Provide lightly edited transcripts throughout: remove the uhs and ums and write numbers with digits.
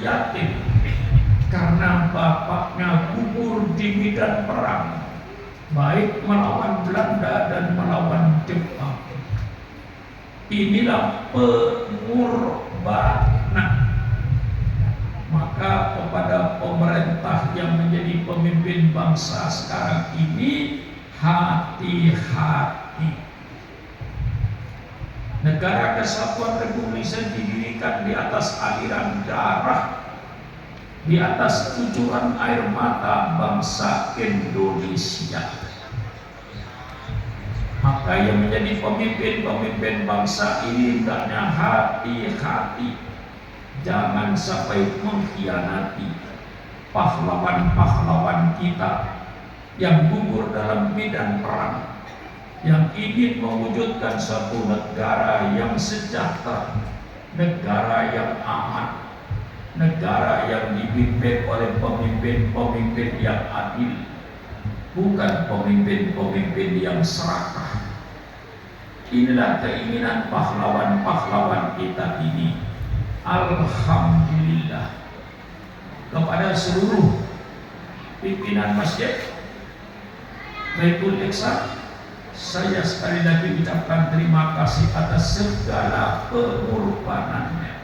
yatim karena bapaknya gugur di medan perang, baik melawan Belanda dan melawan Jepang. Inilah pengorbanan. Maka kepada pemerintah yang menjadi pemimpin bangsa sekarang ini, hati-hati. Negara Kesatuan Republik Indonesia didirikan di atas aliran darah, di atas cucuran air mata bangsa Indonesia. Maka yang menjadi pemimpin bangsa ini hendaknya hati-hati, jangan sampai mengkhianati pahlawan-pahlawan kita yang gugur dalam medan perang, yang ingin mewujudkan suatu negara yang sejahtera, negara yang aman, negara yang dipimpin oleh pemimpin-pemimpin yang adil, bukan pemimpin-pemimpin yang serakah. Inilah keinginan pahlawan-pahlawan kita ini. Alhamdulillah kepada seluruh pimpinan masjid Baitul Ikhsan, saya sekali lagi ucapkan terima kasih atas segala pengorbanannya.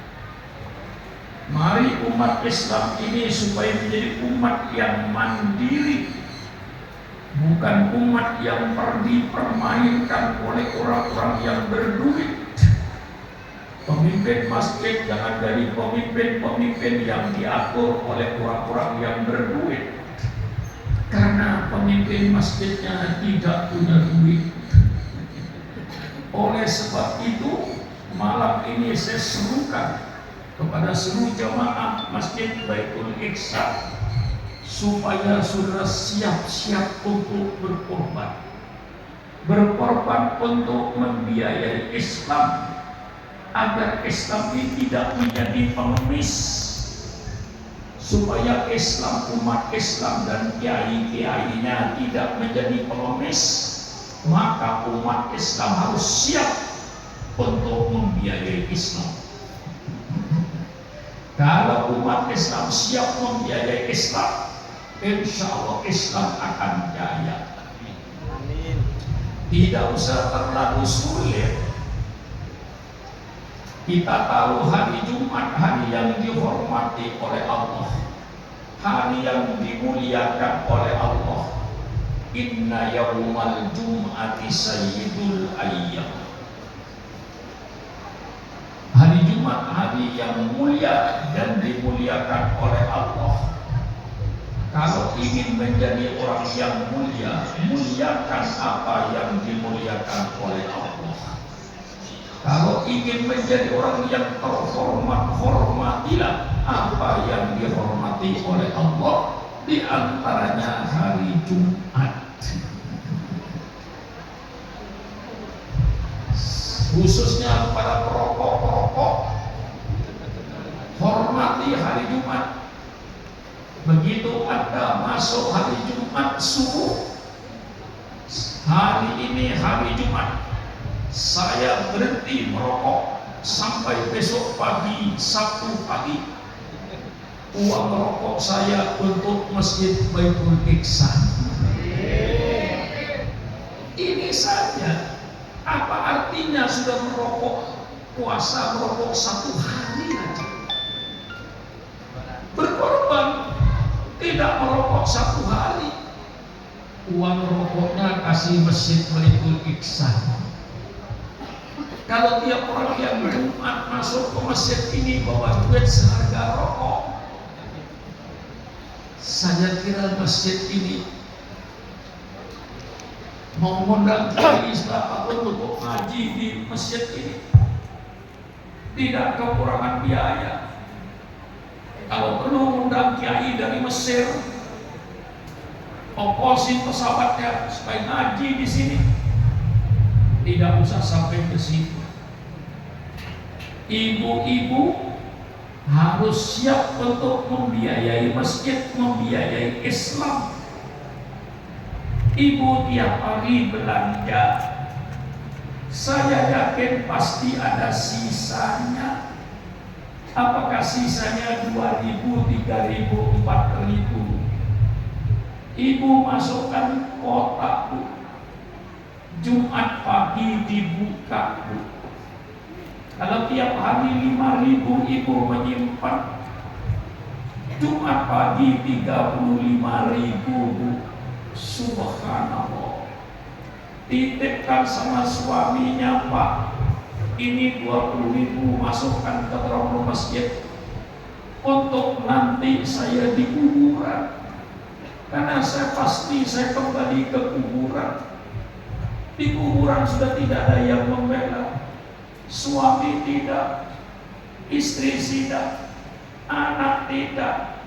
Mari umat Islam ini supaya menjadi umat yang mandiri, bukan umat yang dipermainkan oleh orang-orang yang berduit. Pemimpin masjid jangan dari pemimpin-pemimpin yang diatur oleh orang-orang yang berduit, karena pemimpin masjidnya tidak punya duit. Oleh sebab itu, malam ini saya serukan kepada seluruh jamaah Masjid Baitul Ikhsan supaya saudara siap-siap untuk berkorban untuk membiayai Islam, agar Islam ini tidak menjadi pengemis, supaya Islam, umat Islam dan kiai-kiainya tidak menjadi pengemis. Maka umat Islam harus siap untuk membiayai Islam. Kalau umat Islam siap membiayai Islam, insya Allah Islam akan jaya. Tidak usah terlalu sulit. Kita tahu hari Jumat hari yang dihormati oleh Allah, hari yang dimuliakan oleh Allah. Inna yawmal jum'ati sayyidul ayyam. Hari Jumat hari yang mulia dan dimuliakan oleh Allah. Kalau ingin menjadi orang yang mulia, muliakan apa yang dimuliakan oleh Allah. Kalau ingin menjadi orang yang terhormat, hormatilah apa yang dihormati oleh Allah, di antaranya hari Jumat. Khususnya para perokok-perokok, hormati hari Jumat. Begitu Anda masuk hari Jumat subuh, hari ini hari Jumat, saya berhenti merokok sampai besok pagi, Sabtu pagi. Uang rokok saya untuk Masjid Baitul Ikhsan. Ini saja. Apa artinya sudah merokok, puasa merokok 1 hari aja? Berkorban, tidak merokok 1 hari. Uang rokoknya kasih Masjid Baitul Ikhsan. Kalau tiap orang yang Jumat masuk ke masjid ini bawa duit seharga rokok, saya kira masjid ini mau mengundang kiai siapapun untuk ngaji di masjid ini tidak kekurangan biaya. Kalau perlu mengundang kiai dari Mesir, ongkosin pesawatnya supaya ngaji di sini, tidak usah sampai ke situ. Ibu-ibu harus siap untuk membiayai masjid, membiayai Islam. Ibu tiap hari belanja, saya yakin pasti ada sisanya. Apakah sisanya 2.000, 3.000, 4.000? Ibu masukkan kotak, Bu. Jumat pagi dibuka, Bu. Kalau tiap hari 5.000 ibu menyimpan, Jumat pagi 35.000, Bu. Subhanallah. Titipkan sama suaminya, Pak, ini 20.000 masukkan ke terowongan masjid untuk nanti saya di kuburan, karena saya pasti saya kembali ke kuburan. Di kuburan sudah tidak ada yang membela, suami tidak, istri tidak, anak tidak,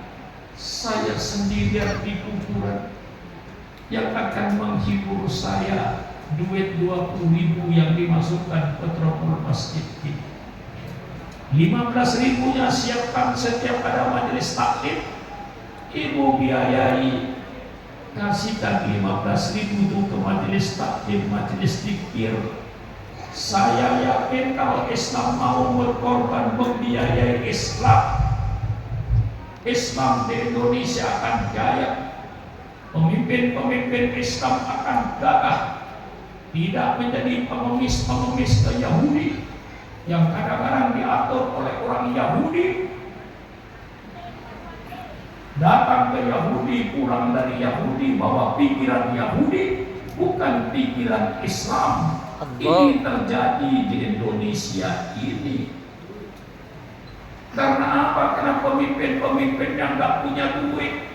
saya sendirian di kuburan. Yang akan menghibur saya duit 20.000 yang dimasukkan ke terowongan masjid ini. 15.000-nya siapkan setiap ada majelis taklim, ibu biayai, kasihkan 15.000 itu ke majelis taklim, majelis zikir. Saya yakin kalau Islam mau berkorban membiayai Islam di Indonesia akan jaya. Pemimpin-pemimpin Islam akan gagah, tidak menjadi pengemis-pengemis ke Yahudi yang kadang-kadang diatur oleh orang Yahudi. Datang ke Yahudi, pulang dari Yahudi, bawa pikiran Yahudi, bukan pikiran Islam. Ini terjadi di Indonesia ini. Karena apa? Karena pemimpin-pemimpin yang nggak punya duit.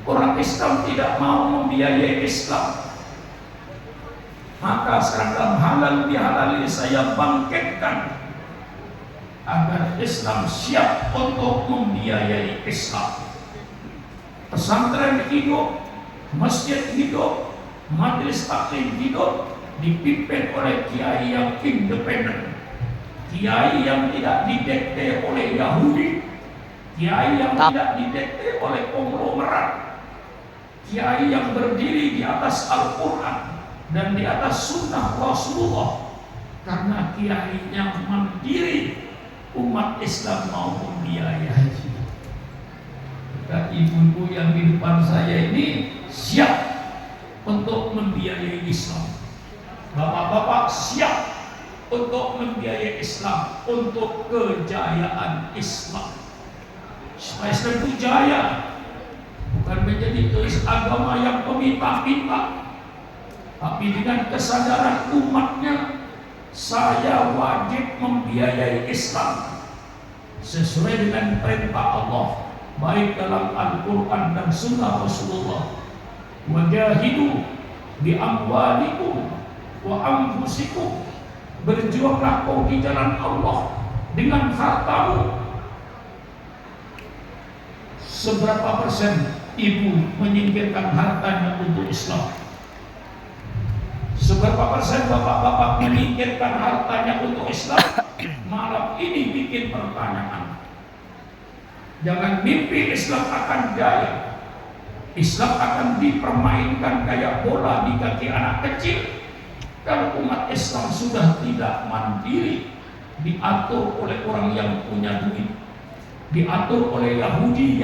Orang Islam tidak mau membiayai Islam. Maka sekarang dalam halal bihalal ini saya bangkitkan agar Islam siap untuk membiayai Islam. Pesantren hidup, masjid hidup, majelis taklim hidup, dipimpin oleh kiai yang independen, kiai yang tidak didikte oleh Yahudi, kiai yang tidak didikte oleh konglomerat, kiai yang berdiri di atas Al-Quran dan di atas sunnah Rasulullah. Karena kiainya mandiri, umat Islam mau membiayai. Dan ibu-ibu yang di depan saya ini siap untuk membiayai Islam. Bapak-bapak siap untuk membiayai Islam, untuk kejayaan Islam. Supaya Islam itu jaya, bukan menjadi agama yang peminta-minta, tapi dengan kesadaran umatnya, saya wajib membiayai Islam sesuai dengan perintah Allah, baik dalam Al-Quran dan Sunnah Rasulullah. Wajahidu bi amwalikum wa anfusikum, berjuanglah kau di jalan Allah dengan hartamu. Seberapa persen ibu menyingkirkan hartanya untuk Islam? Seberapa persen bapak-bapak menyingkirkan hartanya untuk Islam? Malam ini bikin pertanyaan. Jangan mimpi Islam akan jaya. Islam akan dipermainkan kayak bola di kaki anak kecil. Kalau umat Islam sudah tidak mandiri, diatur oleh orang yang punya duit, diatur oleh Yahudi.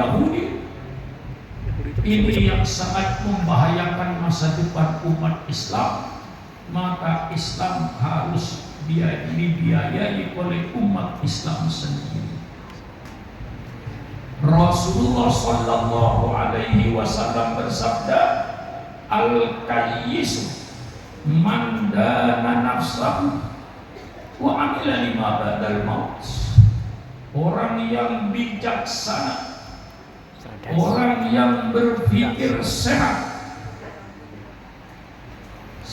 Ini yang sangat membahayakan masa depan umat Islam. Maka Islam harus dibiayai oleh umat Islam sendiri. Rasulullah sallallahu alaihi wasallam bersabda, al-qayyisu man dana nafsahu wa amila lima ba'dal maut. Orang yang bijaksana, orang yang berpikir sehat.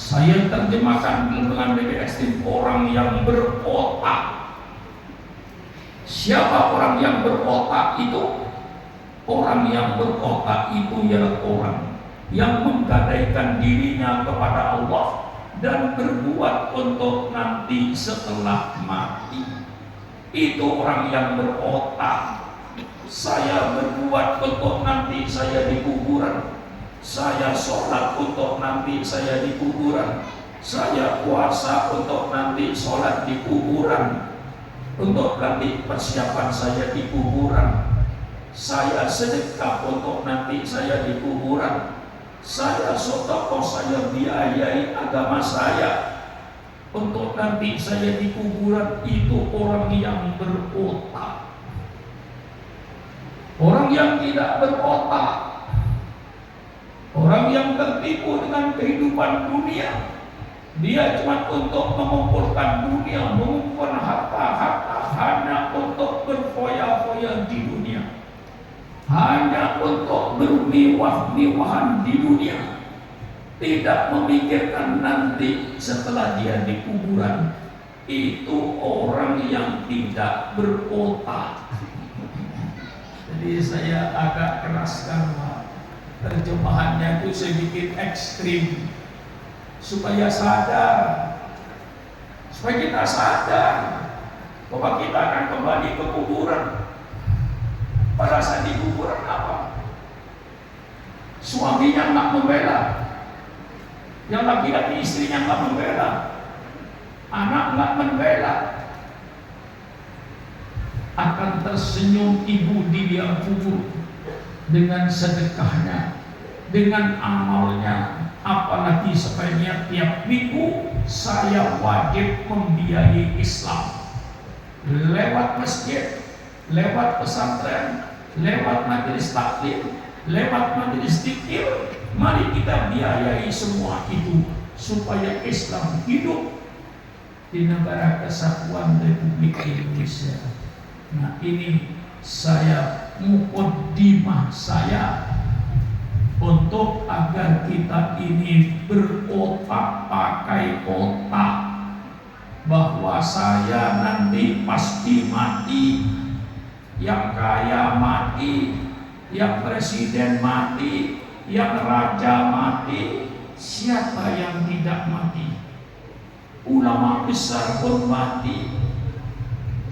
Saya terjemahkan dengan lebih ekstrim, orang yang berotak. Siapa orang yang berotak itu? Orang yang berotak itu ialah orang yang menggadaikan dirinya kepada Allah dan berbuat untuk nanti setelah mati. Itu orang yang berotak. Saya berbuat untuk nanti saya di kuburan. Saya sholat untuk nanti saya di kuburan. Saya puasa untuk nanti sholat di kuburan. untuk nanti persiapan saya di kuburan. Saya sedekah untuk nanti saya di kuburan. Saya sedekah, saya biayai agama saya untuk nanti saya di kuburan. Itu orang yang berotak. Orang yang tidak berotak, orang yang tertipu dengan kehidupan dunia, dia cuma untuk mengumpulkan dunia, mengumpulkan harta-harta, hanya untuk berfoya-foya di dunia, hanya untuk bermewah-mewahan di dunia, tidak memikirkan nanti setelah dia di kuburan. Itu orang yang tidak berotak. Jadi saya agak keraskan, terjemahannya itu sedikit ekstrim supaya kita sadar bahwa kita akan kembali ke kuburan. Pada saat di kuburan apa? Suaminya nggak membela, yang laki-laki istrinya nggak membela, anak nggak membela. Akan tersenyum ibu di liang kubur dengan sedekahnya, dengan amalnya. Apalagi sebenarnya tiap minggu saya wajib membiayai Islam lewat masjid, lewat pesantren, lewat majelis taklim, lewat majelis zikir. Mari kita biayai semua itu supaya Islam hidup di negara kesatuan Republik Indonesia. Nah, ini saya muqaddimah saya untuk agar kita ini berotak, pakai otak, bahwa saya nanti pasti mati, yang kaya mati, yang presiden mati, yang raja mati. Siapa yang tidak mati? Ulama besar pun mati.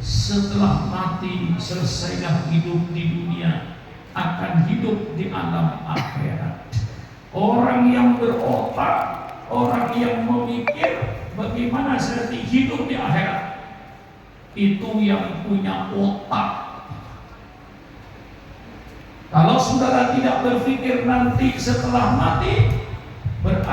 Setelah mati, selesailah hidup di dunia, akan hidup di alam akhirat. Orang yang berotak, orang yang memikir bagaimana saya hidup di akhirat, itu yang punya otak. Kalau saudara tidak berpikir nanti setelah mati, berarti